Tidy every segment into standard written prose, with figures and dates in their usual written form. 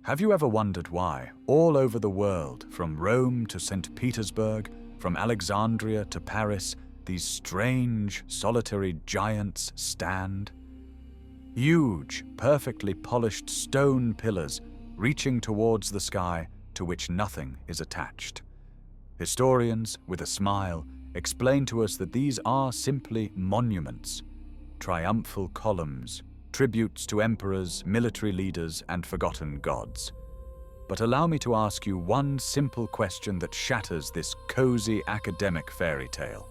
Have you ever wondered why, all over the world, from Rome to St. Petersburg, from Alexandria to Paris, these strange, solitary giants stand? Huge, perfectly polished stone pillars reaching towards the sky to which nothing is attached. Historians, with a smile, explain to us that these are simply monuments, triumphal columns, tributes to emperors, military leaders, and forgotten gods. But allow me to ask you one simple question that shatters this cozy academic fairy tale.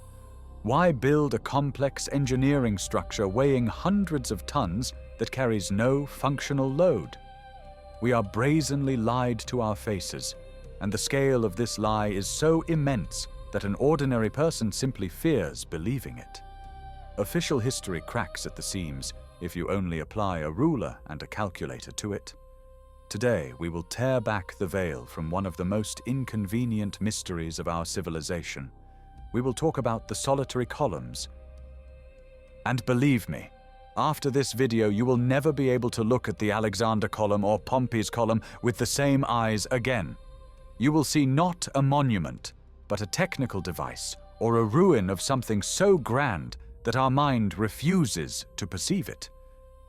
Why build a complex engineering structure weighing hundreds of tons that carries no functional load? We are brazenly lied to our faces, and the scale of this lie is so immense that an ordinary person simply fears believing it. Official history cracks at the seams if you only apply a ruler and a calculator to it. Today, we will tear back the veil from one of the most inconvenient mysteries of our civilization. We will talk about the solitary columns. And believe me, after this video, you will never be able to look at the Alexander column or Pompey's column with the same eyes again. You will see not a monument, but a technical device or a ruin of something so grand that our mind refuses to perceive it.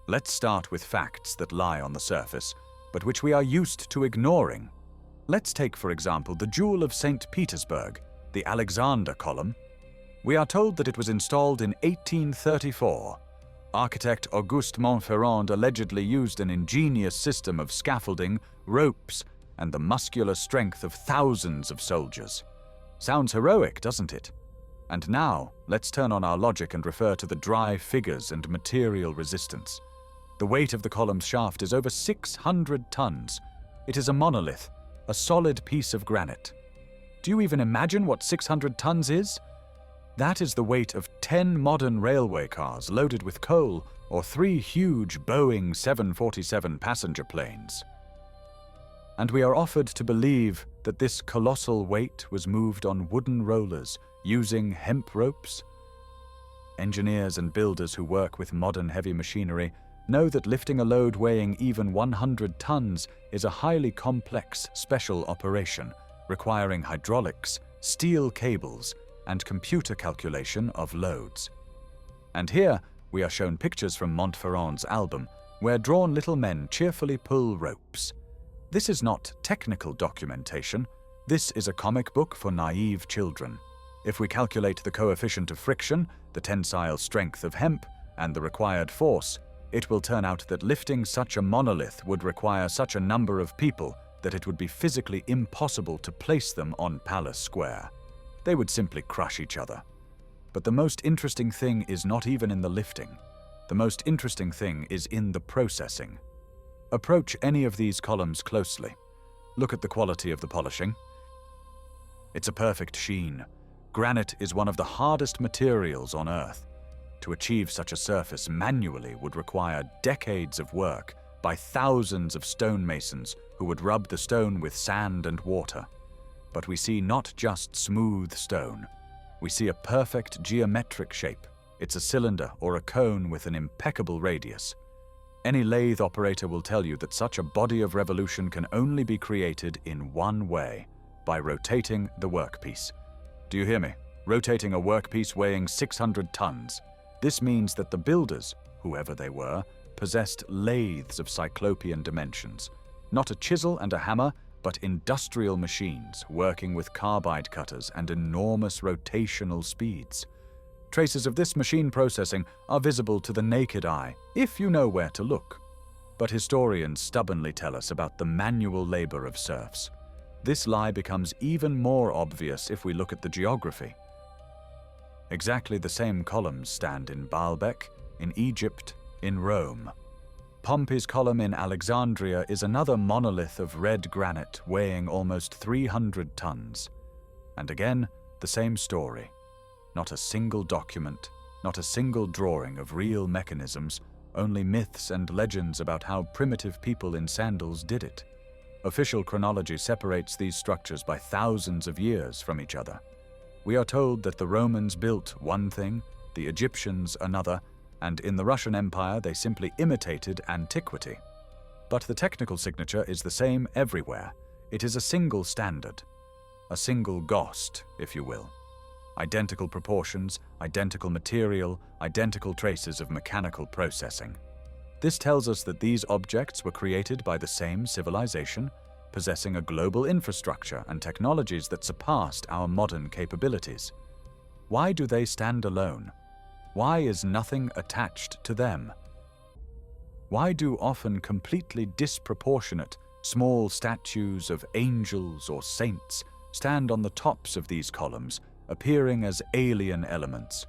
Let's start with facts that lie on the surface, but which we are used to ignoring. Let's take, for example, the Jewel of St. Petersburg, the Alexander column. We are told that it was installed in 1834. Architect Auguste Montferrand allegedly used an ingenious system of scaffolding, ropes, and the muscular strength of thousands of soldiers. Sounds heroic, doesn't it? And now, let's turn on our logic and refer to the dry figures and material resistance. The weight of the column's shaft is over 600 tons. It is a monolith, a solid piece of granite. Do you even imagine what 600 tons is? That is the weight of 10 modern railway cars loaded with coal or 3 huge Boeing 747 passenger planes. And we are offered to believe that this colossal weight was moved on wooden rollers using hemp ropes? Engineers and builders who work with modern heavy machinery know that lifting a load weighing even 100 tons is a highly complex special operation, requiring hydraulics, steel cables, and computer calculation of loads. And here we are shown pictures from Montferrand's album, where drawn little men cheerfully pull ropes. This is not technical documentation. This is a comic book for naive children. If we calculate the coefficient of friction, the tensile strength of hemp, and the required force, it will turn out that lifting such a monolith would require such a number of people that it would be physically impossible to place them on Palace Square. They would simply crush each other. But the most interesting thing is not even in the lifting. The most interesting thing is in the processing. Approach any of these columns closely. Look at the quality of the polishing. It's a perfect sheen. Granite is one of the hardest materials on Earth. To achieve such a surface manually would require decades of work by thousands of stonemasons who would rub the stone with sand and water. But we see not just smooth stone. We see a perfect geometric shape. It's a cylinder or a cone with an impeccable radius. Any lathe operator will tell you that such a body of revolution can only be created in one way, by rotating the workpiece. Do you hear me? Rotating a workpiece weighing 600 tons. This means that the builders, whoever they were, possessed lathes of cyclopean dimensions. Not a chisel and a hammer, but industrial machines working with carbide cutters and enormous rotational speeds. Traces of this machine processing are visible to the naked eye, if you know where to look. But historians stubbornly tell us about the manual labor of serfs. This lie becomes even more obvious if we look at the geography. Exactly the same columns stand in Baalbek, in Egypt, in Rome. Pompey's column in Alexandria is another monolith of red granite weighing almost 300 tons. And again, the same story. Not a single document, not a single drawing of real mechanisms, only myths and legends about how primitive people in sandals did it. Official chronology separates these structures by thousands of years from each other. We are told that the Romans built one thing, the Egyptians another, and in the Russian Empire they simply imitated antiquity. But the technical signature is the same everywhere. It is a single standard, a single GOST, if you will. Identical proportions, identical material, identical traces of mechanical processing. This tells us that these objects were created by the same civilization, possessing a global infrastructure and technologies that surpassed our modern capabilities. Why do they stand alone? Why is nothing attached to them? Why do often completely disproportionate, small statues of angels or saints stand on the tops of these columns, appearing as alien elements?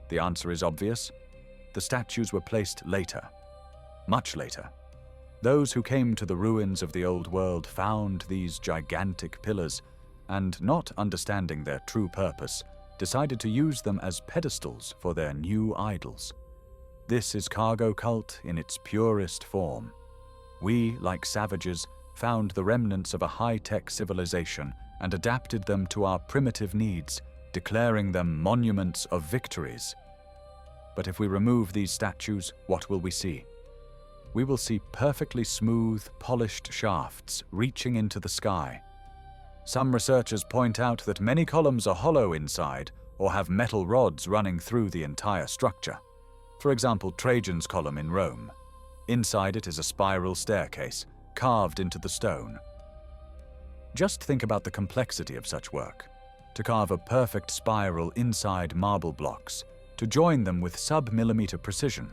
The answer is obvious. The statues were placed later, much later. Those who came to the ruins of the old world found these gigantic pillars and, not understanding their true purpose, decided to use them as pedestals for their new idols. This is cargo cult in its purest form. We, like savages, found the remnants of a high-tech civilization and adapted them to our primitive needs, declaring them monuments of victories. But if we remove these statues, what will we see? We will see perfectly smooth, polished shafts reaching into the sky. Some researchers point out that many columns are hollow inside or have metal rods running through the entire structure. For example, Trajan's column in Rome. Inside it is a spiral staircase, carved into the stone. Just think about the complexity of such work. To carve a perfect spiral inside marble blocks, to join them with sub-millimeter precision.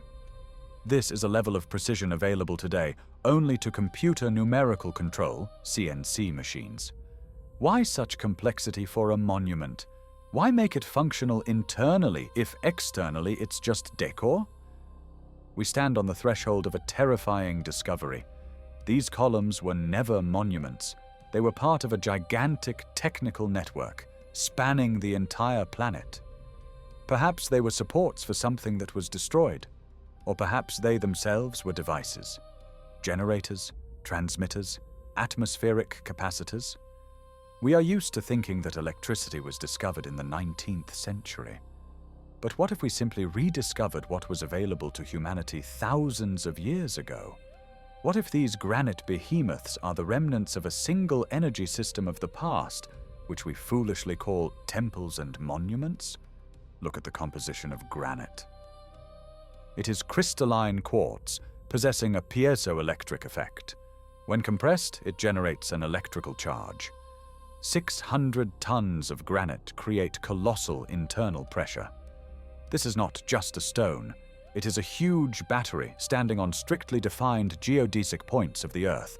This is a level of precision available today only to computer numerical control, CNC machines. Why such complexity for a monument? Why make it functional internally if externally it's just decor? We stand on the threshold of a terrifying discovery. These columns were never monuments. They were part of a gigantic technical network, spanning the entire planet. Perhaps they were supports for something that was destroyed. Or perhaps they themselves were devices, generators, transmitters, atmospheric capacitors. We are used to thinking that electricity was discovered in the 19th century. But what if we simply rediscovered what was available to humanity thousands of years ago? What if these granite behemoths are the remnants of a single energy system of the past, which we foolishly call temples and monuments? Look at the composition of granite. It is crystalline quartz, possessing a piezoelectric effect. When compressed, it generates an electrical charge. 600 tons of granite create colossal internal pressure. This is not just a stone. It is a huge battery standing on strictly defined geodesic points of the Earth.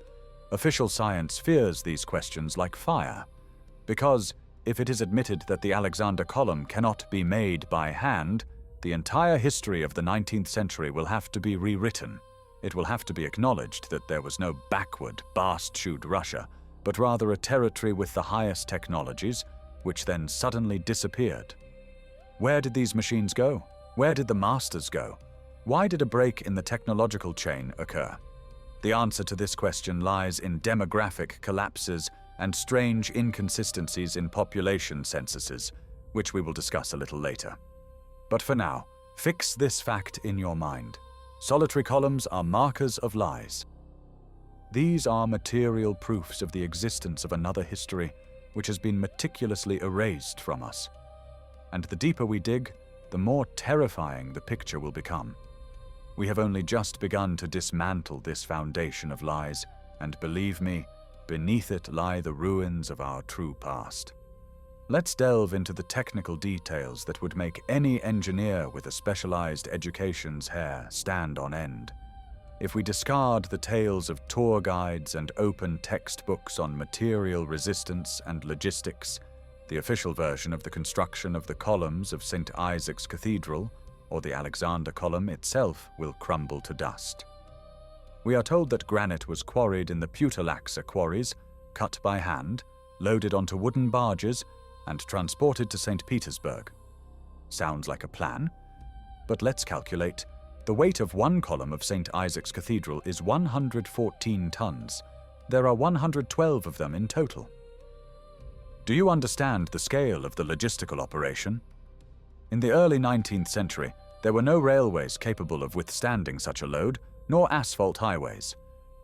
Official science fears these questions like fire, because if it is admitted that the Alexander column cannot be made by hand, the entire history of the 19th century will have to be rewritten. It will have to be acknowledged that there was no backward, Bast-Chewed Russia, but rather a territory with the highest technologies, which then suddenly disappeared. Where did these machines go? Where did the masters go? Why did a break in the technological chain occur? The answer to this question lies in demographic collapses and strange inconsistencies in population censuses, which we will discuss a little later. But for now, fix this fact in your mind. Solitary columns are markers of lies. These are material proofs of the existence of another history, which has been meticulously erased from us. And the deeper we dig, the more terrifying the picture will become. We have only just begun to dismantle this foundation of lies, and believe me, beneath it lie the ruins of our true past. Let's delve into the technical details that would make any engineer with a specialized education's hair stand on end. If we discard the tales of tour guides and open textbooks on material resistance and logistics, the official version of the construction of the columns of St. Isaac's Cathedral, or the Alexander column itself, will crumble to dust. We are told that granite was quarried in the Putalaxa quarries, cut by hand, loaded onto wooden barges, and transported to St. Petersburg. Sounds like a plan, but let's calculate. The weight of one column of St. Isaac's Cathedral is 114 tons. There are 112 of them in total. Do you understand the scale of the logistical operation? In the early 19th century, there were no railways capable of withstanding such a load, nor asphalt highways.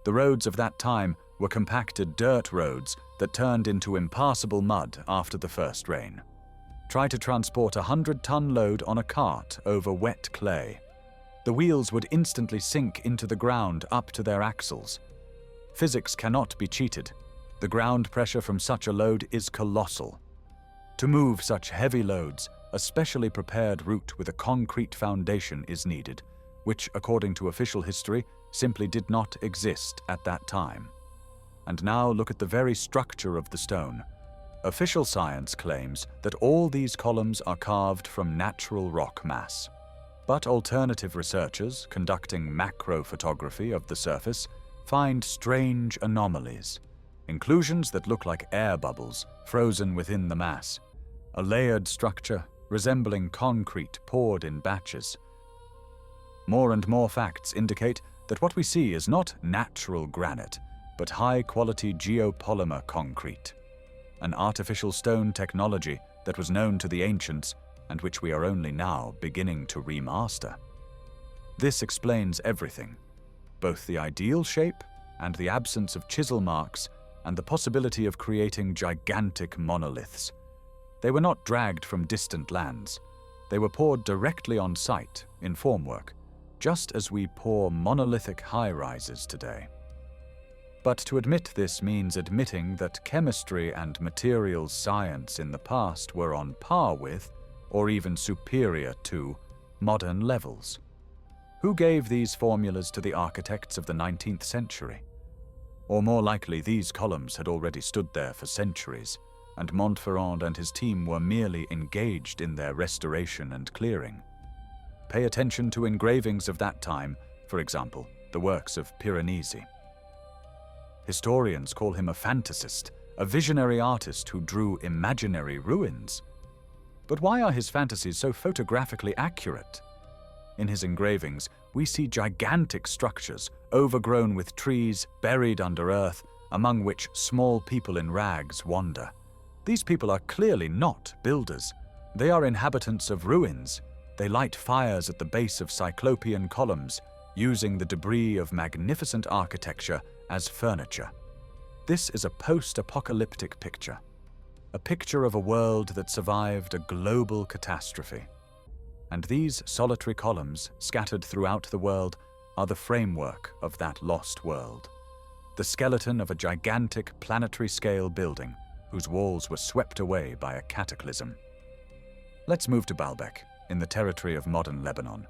The roads of that time were compacted dirt roads that turned into impassable mud after the first rain. Try to transport a 100-ton load on a cart over wet clay. The wheels would instantly sink into the ground up to their axles. Physics cannot be cheated. The ground pressure from such a load is colossal. To move such heavy loads, a specially prepared route with a concrete foundation is needed, which, according to official history, simply did not exist at that time. And now look at the very structure of the stone. Official science claims that all these columns are carved from natural rock mass. But alternative researchers conducting macro photography of the surface find strange anomalies. Inclusions that look like air bubbles frozen within the mass. A layered structure resembling concrete poured in batches. More and more facts indicate that what we see is not natural granite, but high-quality geopolymer concrete, an artificial stone technology that was known to the ancients and which we are only now beginning to remaster. This explains everything, both the ideal shape and the absence of chisel marks and the possibility of creating gigantic monoliths. They were not dragged from distant lands. They were poured directly on site in formwork, just as we pour monolithic high-rises today. But to admit this means admitting that chemistry and materials science in the past were on par with, or even superior to, modern levels. Who gave these formulas to the architects of the 19th century? Or more likely, these columns had already stood there for centuries, and Montferrand and his team were merely engaged in their restoration and clearing. Pay attention to engravings of that time, for example, the works of Piranesi. Historians call him a fantasist, a visionary artist who drew imaginary ruins. But why are his fantasies so photographically accurate? In his engravings, we see gigantic structures, overgrown with trees, buried under earth, among which small people in rags wander. These people are clearly not builders. They are inhabitants of ruins. They light fires at the base of cyclopean columns, using the debris of magnificent architecture as furniture. This is a post-apocalyptic picture, a picture of a world that survived a global catastrophe. And these solitary columns, scattered throughout the world, are the framework of that lost world. The skeleton of a gigantic planetary-scale building whose walls were swept away by a cataclysm. Let's move to Baalbek, in the territory of modern Lebanon.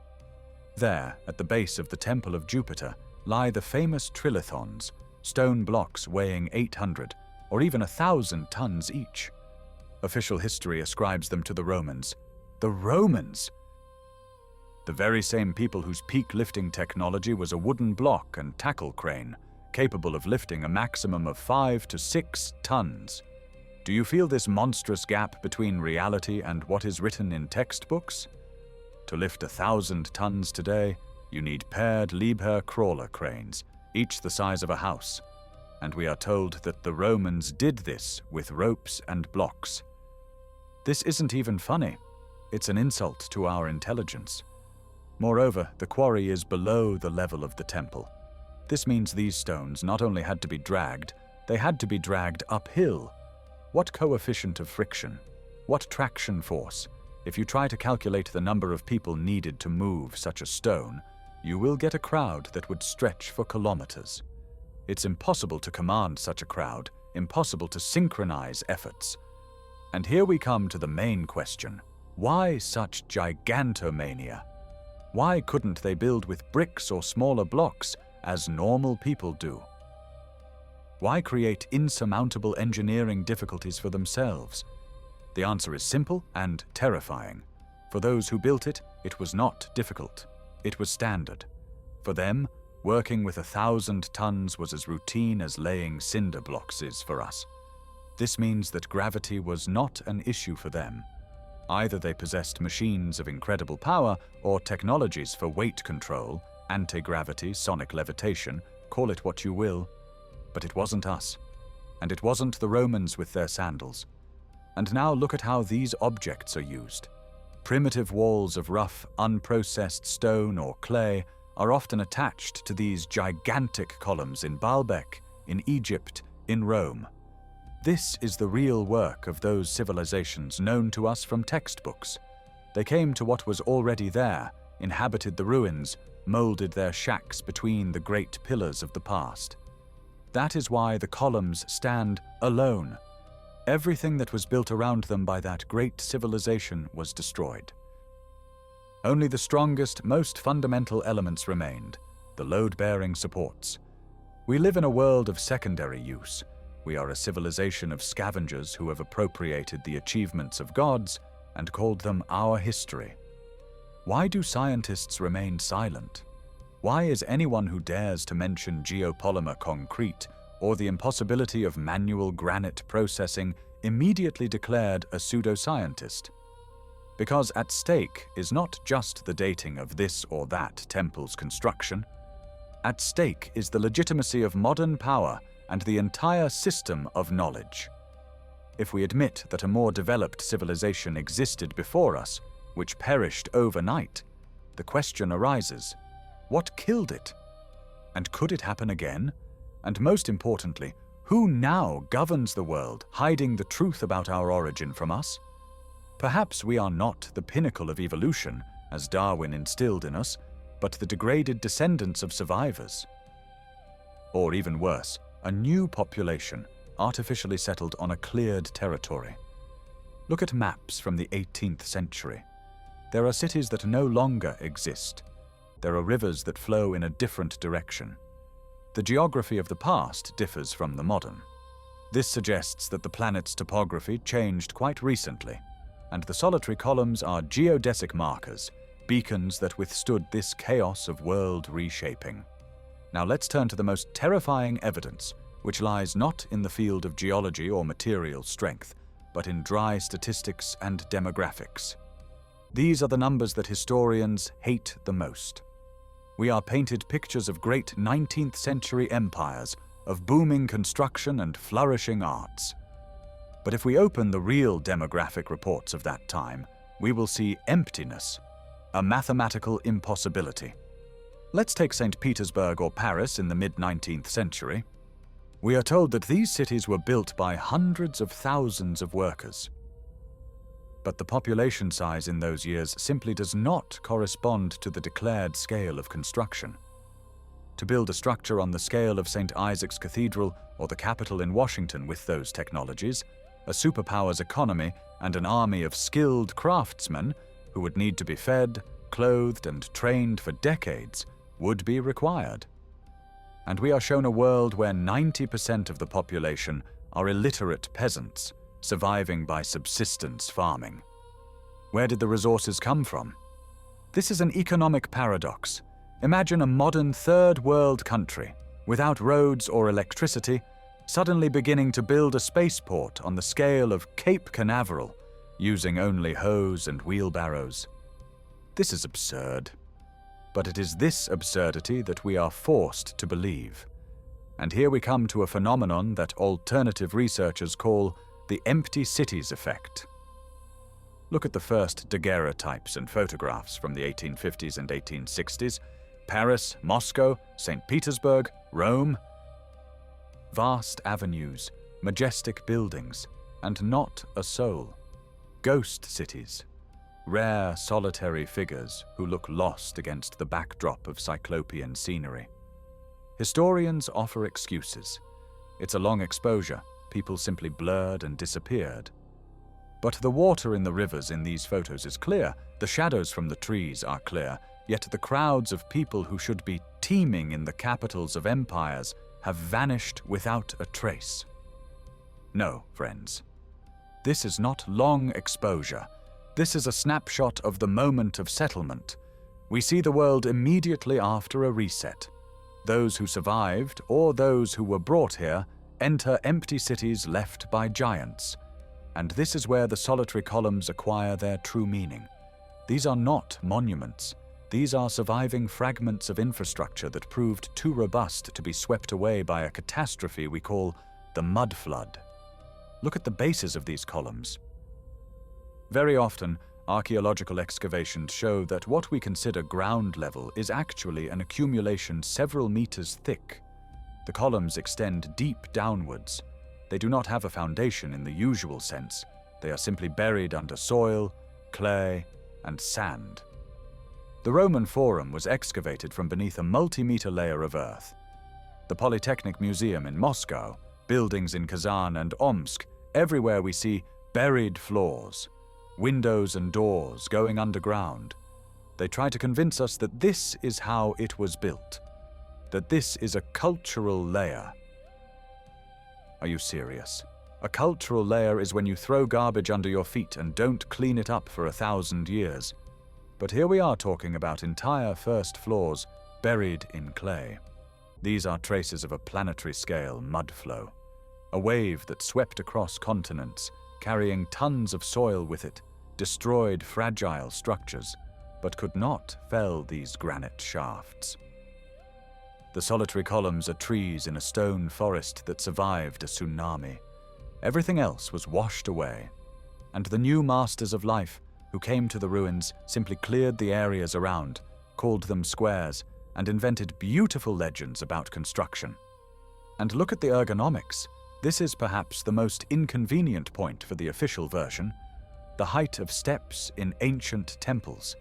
There, at the base of the Temple of Jupiter, lie the famous trilithons, stone blocks weighing 800 or even 1,000 tons each. Official history ascribes them to the Romans. The Romans! The very same people whose peak lifting technology was a wooden block and tackle crane, capable of lifting a maximum of 5 to 6 tons. Do you feel this monstrous gap between reality and what is written in textbooks? To lift 1,000 tons today, you need paired Liebherr crawler cranes, each the size of a house. And we are told that the Romans did this with ropes and blocks. This isn't even funny. It's an insult to our intelligence. Moreover, the quarry is below the level of the temple. This means these stones not only had to be dragged, they had to be dragged uphill. What coefficient of friction? What traction force? If you try to calculate the number of people needed to move such a stone, you will get a crowd that would stretch for kilometers. It's impossible to command such a crowd, impossible to synchronize efforts. And here we come to the main question. Why such gigantomania? Why couldn't they build with bricks or smaller blocks, as normal people do? Why create insurmountable engineering difficulties for themselves? The answer is simple and terrifying. For those who built it, it was not difficult. It was standard. For them, working with 1,000 tons was as routine as laying cinder blocks is for us. This means that gravity was not an issue for them. Either they possessed machines of incredible power or technologies for weight control, anti-gravity, sonic levitation, call it what you will. But it wasn't us. And it wasn't the Romans with their sandals. And now look at how these objects are used. Primitive walls of rough, unprocessed stone or clay are often attached to these gigantic columns in Baalbek, in Egypt, in Rome. This is the real work of those civilizations known to us from textbooks. They came to what was already there, inhabited the ruins, molded their shacks between the great pillars of the past. That is why the columns stand alone. Everything that was built around them by that great civilization was destroyed. Only the strongest, most fundamental elements remained, the load-bearing supports. We live in a world of secondary use. We are a civilization of scavengers who have appropriated the achievements of gods and called them our history. Why do scientists remain silent? Why is anyone who dares to mention geopolymer concrete or the impossibility of manual granite processing immediately declared a pseudoscientist? Because at stake is not just the dating of this or that temple's construction. At stake is the legitimacy of modern power and the entire system of knowledge. If we admit that a more developed civilization existed before us, which perished overnight, the question arises, what killed it? And could it happen again? And most importantly, who now governs the world, hiding the truth about our origin from us? Perhaps we are not the pinnacle of evolution, as Darwin instilled in us, but the degraded descendants of survivors. Or even worse, a new population, artificially settled on a cleared territory. Look at maps from the 18th century. There are cities that no longer exist. There are rivers that flow in a different direction. The geography of the past differs from the modern. This suggests that the planet's topography changed quite recently, and the solitary columns are geodesic markers, beacons that withstood this chaos of world reshaping. Now let's turn to the most terrifying evidence, which lies not in the field of geology or material strength, but in dry statistics and demographics. These are the numbers that historians hate the most. We are painted pictures of great 19th century empires, of booming construction and flourishing arts. But if we open the real demographic reports of that time, we will see emptiness, a mathematical impossibility. Let's take St. Petersburg or Paris in the mid-19th century. We are told that these cities were built by hundreds of thousands of workers. But the population size in those years simply does not correspond to the declared scale of construction. To build a structure on the scale of St. Isaac's Cathedral or the Capitol in Washington with those technologies, a superpower's economy, and an army of skilled craftsmen who would need to be fed, clothed, and trained for decades would be required. And we are shown a world where 90% of the population are illiterate peasants, surviving by subsistence farming. Where did the resources come from? This is an economic paradox. Imagine a modern third world country, without roads or electricity, suddenly beginning to build a spaceport on the scale of Cape Canaveral, using only hoes and wheelbarrows. This is absurd. But it is this absurdity that we are forced to believe. And here we come to a phenomenon that alternative researchers call the empty cities effect. Look at the first daguerreotypes and photographs from the 1850s and 1860s. Paris, Moscow, St. Petersburg, Rome. Vast avenues, majestic buildings, and not a soul. Ghost cities. Rare, solitary figures who look lost against the backdrop of cyclopean scenery. Historians offer excuses. It's a long exposure. People simply blurred and disappeared. But the water in the rivers in these photos is clear. The shadows from the trees are clear. Yet the crowds of people who should be teeming in the capitals of empires have vanished without a trace. No, friends. This is not long exposure. This is a snapshot of the moment of settlement. We see the world immediately after a reset. Those who survived, or those who were brought here, enter empty cities left by giants. And this is where the solitary columns acquire their true meaning. These are not monuments. These are surviving fragments of infrastructure that proved too robust to be swept away by a catastrophe we call the mud flood. Look at the bases of these columns. Very often, Archaeological excavations show that what we consider ground level is actually an accumulation several meters thick. The columns extend deep downwards. They do not have a foundation in the usual sense. They are simply buried under soil, clay, and sand. The Roman Forum was excavated from beneath a multi-meter layer of earth. The Polytechnic Museum in Moscow, buildings in Kazan and Omsk, everywhere we see buried floors, windows and doors going underground. They try to convince us that this is how it was built, that this is a cultural layer. Are you serious? A cultural layer is when you throw garbage under your feet and don't clean it up for 1,000 years. But here we are talking about entire first floors buried in clay. These are traces of a planetary-scale mud flow, a wave that swept across continents, carrying tons of soil with it, destroyed fragile structures, but could not fell these granite shafts. The solitary columns are trees in a stone forest that survived a tsunami. Everything else was washed away, and the new masters of life who came to the ruins simply cleared the areas around, called them squares, and invented beautiful legends about construction. And look at the ergonomics. This is perhaps the most inconvenient point for the official version: the height of steps in ancient temples,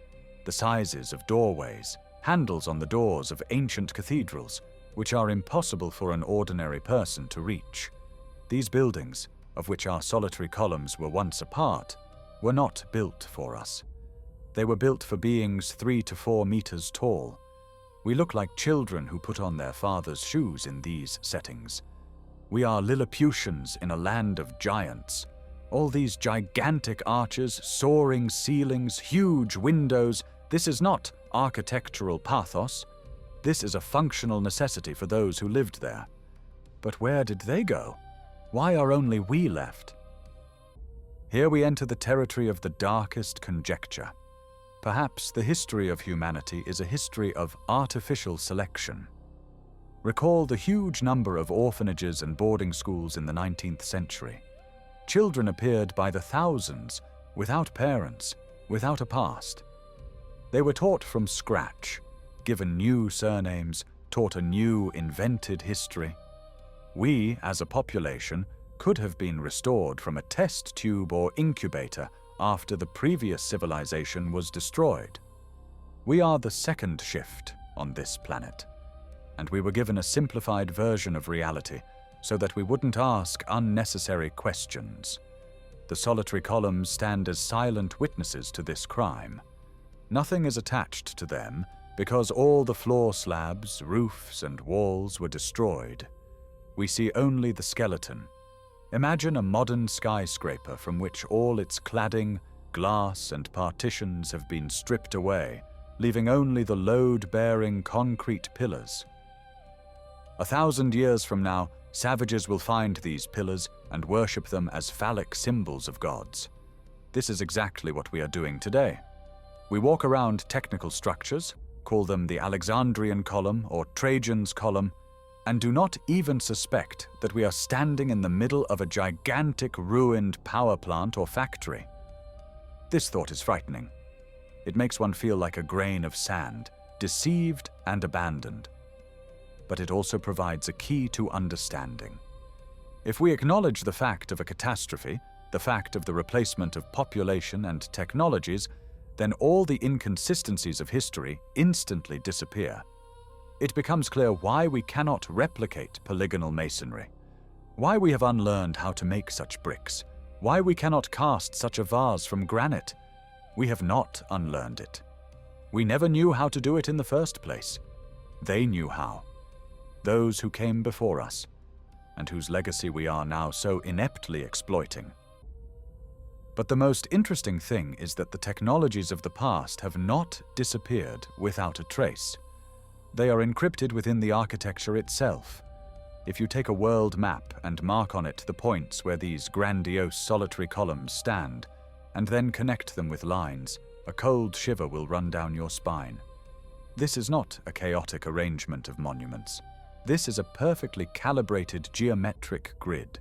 the sizes of doorways, handles on the doors of ancient cathedrals, which are impossible for an ordinary person to reach. These buildings, of which our solitary columns were once a part, were not built for us. They were built for beings 3 to 4 meters tall. We look like children who put on their father's shoes in these settings. We are Lilliputians in a land of giants. All these gigantic arches, soaring ceilings, huge windows, this is not architectural pathos. This is a functional necessity for those who lived there. But where did they go? Why are only we left? Here we enter the territory of the darkest conjecture. Perhaps the history of humanity is a history of artificial selection. Recall the huge number of orphanages and boarding schools in the 19th century. Children appeared by the thousands, without parents, without a past. They were taught from scratch, given new surnames, taught a new invented history. We, as a population, could have been restored from a test tube or incubator after the previous civilization was destroyed. We are the second shift on this planet, and we were given a simplified version of reality so that we wouldn't ask unnecessary questions. The solitary columns stand as silent witnesses to this crime. Nothing is attached to them because all the floor slabs, roofs, and walls were destroyed. We see only the skeleton. Imagine a modern skyscraper from which all its cladding, glass, and partitions have been stripped away, leaving only the load-bearing concrete pillars. 1,000 years from now, savages will find these pillars and worship them as phallic symbols of gods. This is exactly what we are doing today. We walk around technical structures, call them the Alexandrian column or Trajan's column, and do not even suspect that we are standing in the middle of a gigantic ruined power plant or factory. This thought is frightening. It makes one feel like a grain of sand, deceived and abandoned. But it also provides a key to understanding. If we acknowledge the fact of a catastrophe, the fact of the replacement of population and technologies, then all the inconsistencies of history instantly disappear. It becomes clear why we cannot replicate polygonal masonry, why we have unlearned how to make such bricks, why we cannot cast such a vase from granite. We have not unlearned it. We never knew how to do it in the first place. They knew how. Those who came before us, and whose legacy we are now so ineptly exploiting. But the most interesting thing is that the technologies of the past have not disappeared without a trace. They are encrypted within the architecture itself. If you take a world map and mark on it the points where these grandiose solitary columns stand, and then connect them with lines, a cold shiver will run down your spine. This is not a chaotic arrangement of monuments. This is a perfectly calibrated geometric grid.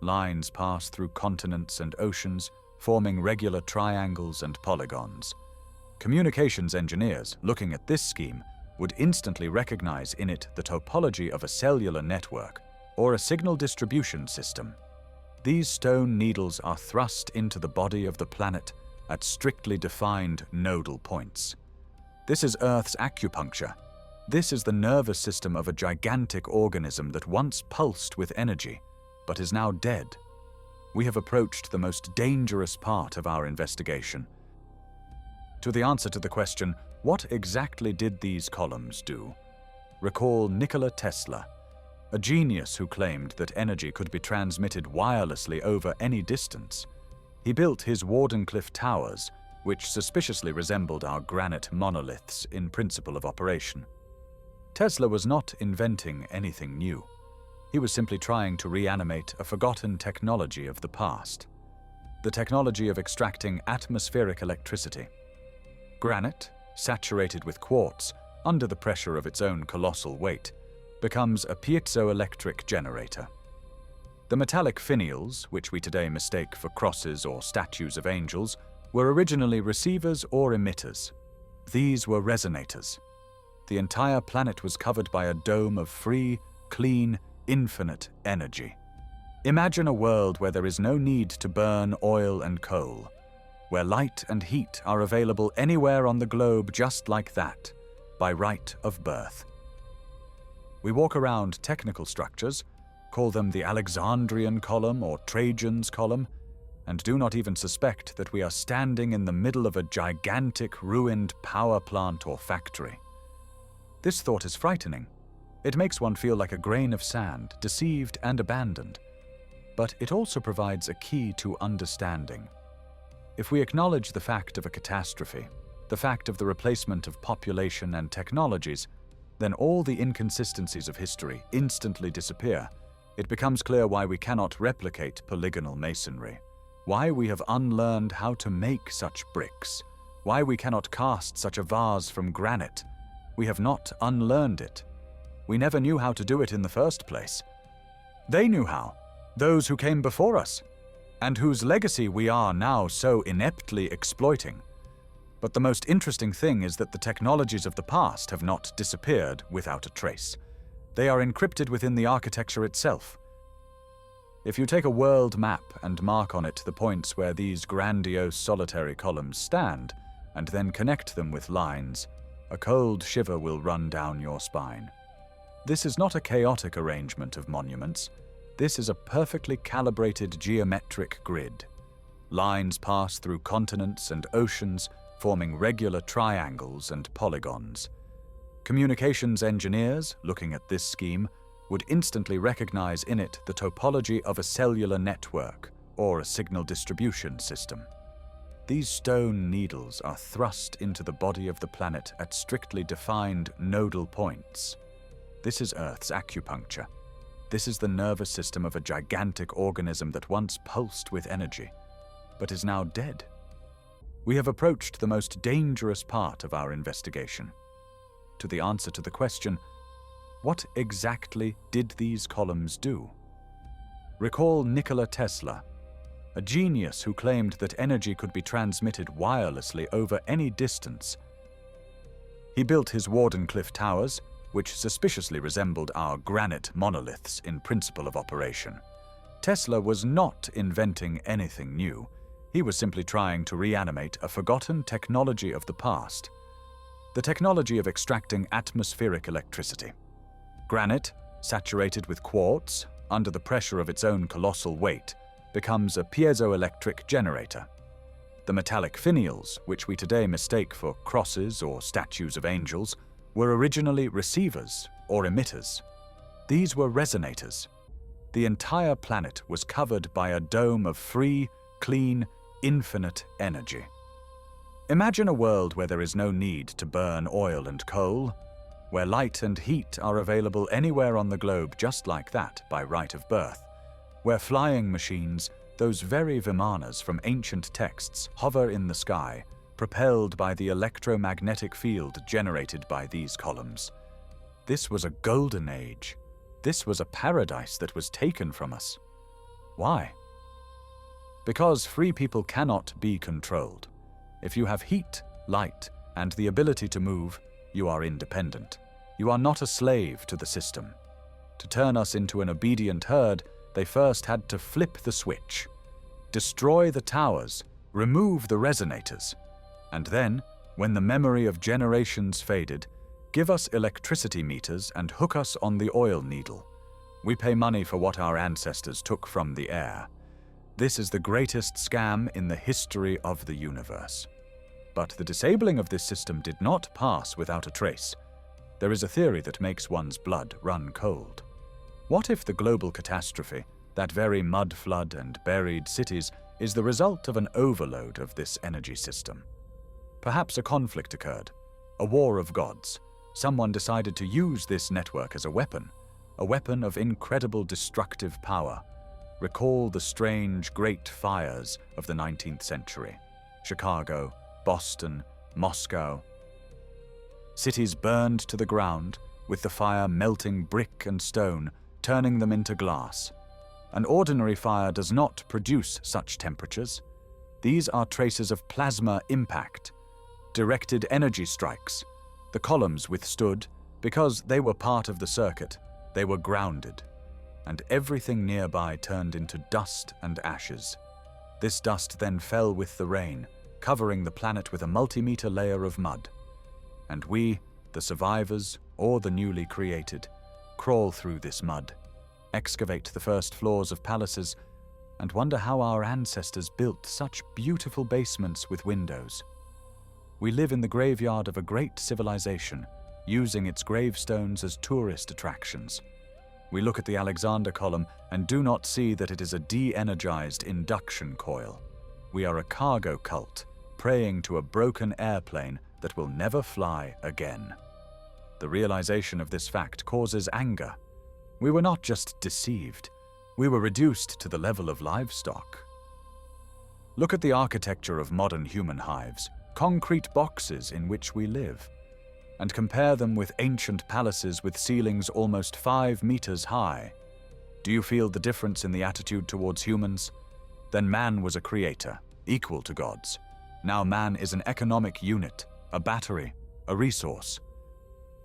Lines pass through continents and oceans, forming regular triangles and polygons. Communications engineers looking at this scheme would instantly recognize in it the topology of a cellular network or a signal distribution system. These stone needles are thrust into the body of the planet at strictly defined nodal points. This is Earth's acupuncture. This is the nervous system of a gigantic organism that once pulsed with energy, but is now dead. We have approached the most dangerous part of our investigation. To the answer to the question, what exactly did these columns do? Recall Nikola Tesla, a genius who claimed that energy could be transmitted wirelessly over any distance. He built his Wardenclyffe towers, which suspiciously resembled our granite monoliths in principle of operation. Tesla was not inventing anything new. He was simply trying to reanimate a forgotten technology of the past, the technology of extracting atmospheric electricity. Granite, saturated with quartz under the pressure of its own colossal weight, becomes a piezoelectric generator. The metallic finials, which we today mistake for crosses or statues of angels, were originally receivers or emitters. These were resonators. The entire planet was covered by a dome of free, clean, infinite energy. Imagine a world where there is no need to burn oil and coal, where light and heat are available anywhere on the globe just like that, by right of birth. We walk around technical structures, call them the Alexandrian column or Trajan's column, and do not even suspect that we are standing in the middle of a gigantic ruined power plant or factory. This thought is frightening. It makes one feel like a grain of sand, deceived and abandoned. But it also provides a key to understanding. If we acknowledge the fact of a catastrophe, the fact of the replacement of population and technologies, then all the inconsistencies of history instantly disappear. It becomes clear why we cannot replicate polygonal masonry, why we have unlearned how to make such bricks, why we cannot cast such a vase from granite. We have not unlearned it. We never knew how to do it in the first place. They knew how, those who came before us, and whose legacy we are now so ineptly exploiting. But the most interesting thing is that the technologies of the past have not disappeared without a trace. They are encrypted within the architecture itself. If you take a world map and mark on it the points where these grandiose solitary columns stand, and then connect them with lines, a cold shiver will run down your spine. This is not a chaotic arrangement of monuments. This is a perfectly calibrated geometric grid. Lines pass through continents and oceans, forming regular triangles and polygons. Communications engineers, looking at this scheme, would instantly recognize in it the topology of a cellular network or a signal distribution system. These stone needles are thrust into the body of the planet at strictly defined nodal points. This is Earth's acupuncture. This is the nervous system of a gigantic organism that once pulsed with energy, but is now dead. We have approached the most dangerous part of our investigation. To the answer to the question, what exactly did these columns do? Recall Nikola Tesla, a genius who claimed that energy could be transmitted wirelessly over any distance. He built his Wardenclyffe towers, which suspiciously resembled our granite monoliths in principle of operation. Tesla was not inventing anything new. He was simply trying to reanimate a forgotten technology of the past, the technology of extracting atmospheric electricity. Granite, saturated with quartz, under the pressure of its own colossal weight, becomes a piezoelectric generator. The metallic finials, which we today mistake for crosses or statues of angels, were originally receivers or emitters. These were resonators. The entire planet was covered by a dome of free, clean, infinite energy. Imagine a world where there is no need to burn oil and coal, where light and heat are available anywhere on the globe just like that by right of birth, where flying machines, those very vimanas from ancient texts, hover in the sky, propelled by the electromagnetic field generated by these columns. This was a golden age. This was a paradise that was taken from us. Why? Because free people cannot be controlled. If you have heat, light, and the ability to move, you are independent. You are not a slave to the system. To turn us into an obedient herd, they first had to flip the switch, destroy the towers, remove the resonators, and then, when the memory of generations faded, give us electricity meters and hook us on the oil needle. We pay money for what our ancestors took from the air. This is the greatest scam in the history of the universe. But the disabling of this system did not pass without a trace. There is a theory that makes one's blood run cold. What if the global catastrophe, that very mud flood and buried cities, is the result of an overload of this energy system? Perhaps a conflict occurred, a war of gods. Someone decided to use this network as a weapon of incredible destructive power. Recall the strange great fires of the 19th century. Chicago, Boston, Moscow. Cities burned to the ground, with the fire melting brick and stone, turning them into glass. An ordinary fire does not produce such temperatures. These are traces of plasma impact, directed energy strikes. The columns withstood because they were part of the circuit. They were grounded, and everything nearby turned into dust and ashes. This dust then fell with the rain, covering the planet with a multimeter layer of mud. And we, the survivors or the newly created, crawl through this mud, excavate the first floors of palaces, and wonder how our ancestors built such beautiful basements with windows. We live in the graveyard of a great civilization, using its gravestones as tourist attractions. We look at the Alexander column and do not see that it is a de-energized induction coil. We are a cargo cult, praying to a broken airplane that will never fly again. The realization of this fact causes anger. We were not just deceived, we were reduced to the level of livestock. Look at the architecture of modern human hives, concrete boxes in which we live, and compare them with ancient palaces with ceilings almost 5 meters high. Do you feel the difference in the attitude towards humans? Then man was a creator, equal to gods. Now man is an economic unit, a battery, a resource.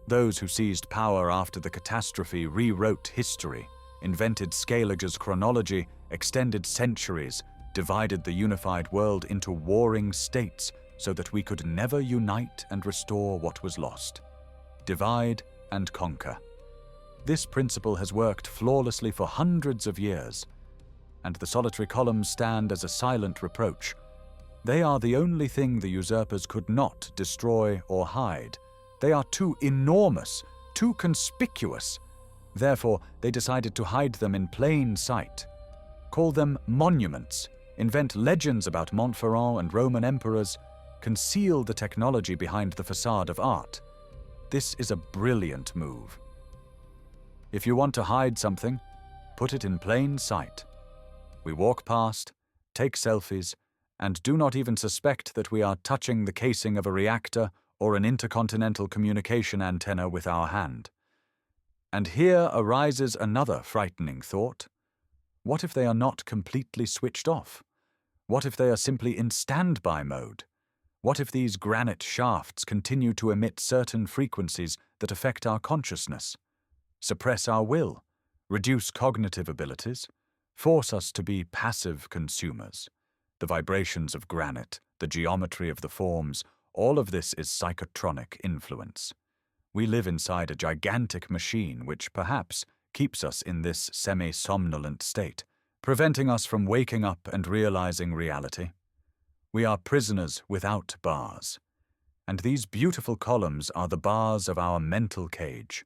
Those who seized power after the catastrophe rewrote history, invented Scaliger's chronology, extended centuries, divided the unified world into warring states so that we could never unite and restore what was lost. Divide and conquer. This principle has worked flawlessly for hundreds of years, and the solitary columns stand as a silent reproach. They are the only thing the usurpers could not destroy or hide. They are too enormous, too conspicuous. Therefore, they decided to hide them in plain sight. Call them monuments, invent legends about Montferrand and Roman emperors, conceal the technology behind the facade of art. This is a brilliant move. If you want to hide something, put it in plain sight. We walk past, take selfies, and do not even suspect that we are touching the casing of a reactor or an intercontinental communication antenna with our hand. And here arises another frightening thought. What if they are not completely switched off? What if they are simply in standby mode? What if these granite shafts continue to emit certain frequencies that affect our consciousness, suppress our will, reduce cognitive abilities, force us to be passive consumers? The vibrations of granite, the geometry of the forms, all of this is psychotronic influence. We live inside a gigantic machine which perhaps keeps us in this semi-somnolent state, preventing us from waking up and realizing reality. We are prisoners without bars, and these beautiful columns are the bars of our mental cage.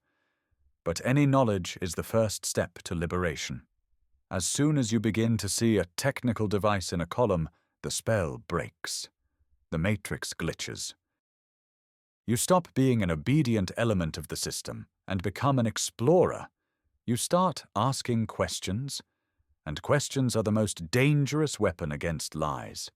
But any knowledge is the first step to liberation. As soon as you begin to see a technical device in a column, the spell breaks. The matrix glitches. You stop being an obedient element of the system and become an explorer. You start asking questions, and questions are the most dangerous weapon against lies.